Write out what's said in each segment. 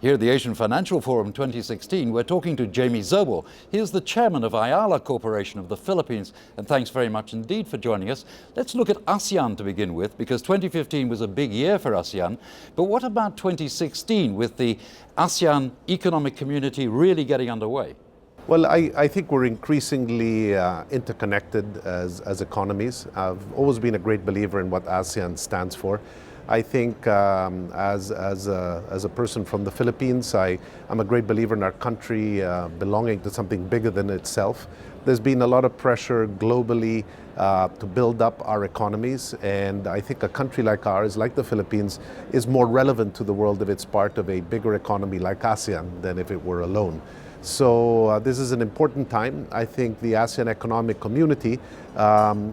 Here at the Asian Financial Forum 2016, we're talking to Jaime Zobel. He is the chairman of Ayala Corporation of the Philippines, and thanks very much indeed for joining us. Let's look at ASEAN to begin with, because 2015 was a big year for ASEAN. But what about 2016 with the ASEAN economic community really getting underway? Well, I think we're increasingly interconnected as economies. I've always been a great believer in what ASEAN stands for. I think as a person from the Philippines, I'm a great believer in our country belonging to something bigger than itself. There's been a lot of pressure globally to build up our economies, and I think a country like ours, like the Philippines, is more relevant to the world if it's part of a bigger economy like ASEAN than if it were alone. So this is an important time. I think the ASEAN economic community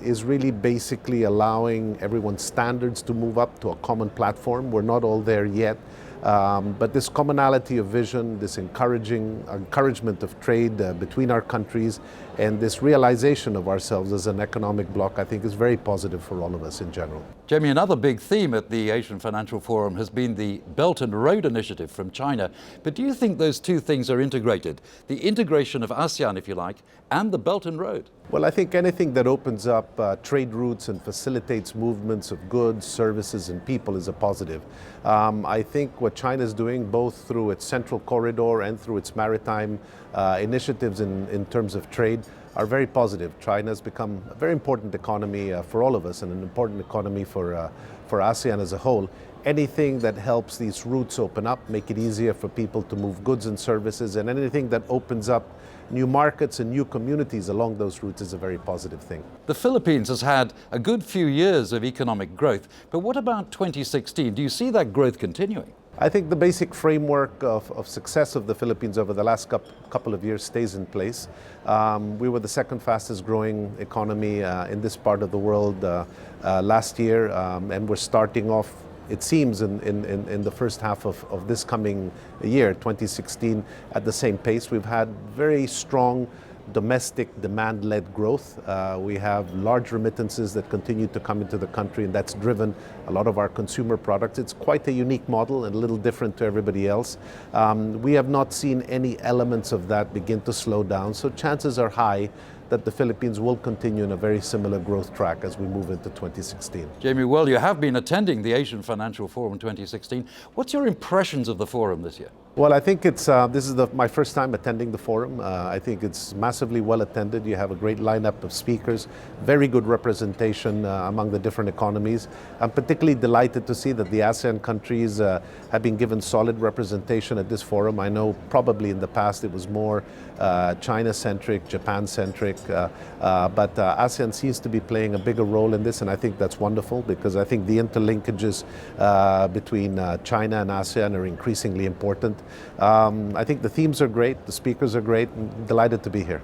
is really basically allowing everyone's standards to move up to a common platform. We're not all there yet, but this commonality of vision, this encouragement of trade between our countries, and this realization of ourselves as an economic bloc, I think is very positive for all of us in general. Jaime, another big theme at the Asian Financial Forum has been the Belt and Road Initiative from China. But do you think those two things are integrated? The integration of ASEAN, if you like, and the Belt and Road? Well, I think anything that opens up trade routes and facilitates movements of goods, services, and people is a positive. I think what China is doing, both through its Central Corridor and through its maritime initiatives in terms of trade, are very positive. China has become a very important economy for all of us, and an important economy for ASEAN as a whole. Anything that helps these routes open up, make it easier for people to move goods and services, and anything that opens up new markets and new communities along those routes is a very positive thing. The Philippines has had a good few years of economic growth, but what about 2016? Do you see that growth continuing? I think the basic framework of success of the Philippines over the last couple of years stays in place. We were the second fastest growing economy in this part of the world last year, and we're starting off, it seems, in the first half of this coming year, 2016, at the same pace. We've had very strong domestic demand-led growth. We have large remittances that continue to come into the country, and that's driven a lot of our consumer products. It's quite a unique model and a little different to everybody else. We have not seen any elements of that begin to slow down, so chances are high that the Philippines will continue in a very similar growth track as we move into 2016. Jaime, well, you have been attending the Asian Financial Forum 2016. What's your impressions of the forum this year? Well, I think this is my first time attending the forum. I think it's massively well attended. You have a great lineup of speakers, very good representation among the different economies. I'm particularly delighted to see that the ASEAN countries have been given solid representation at this forum. I know probably in the past it was more China-centric, Japan-centric, but ASEAN seems to be playing a bigger role in this, and I think that's wonderful, because I think the interlinkages between China and ASEAN are increasingly important. I think the themes are great, the speakers are great, and delighted to be here.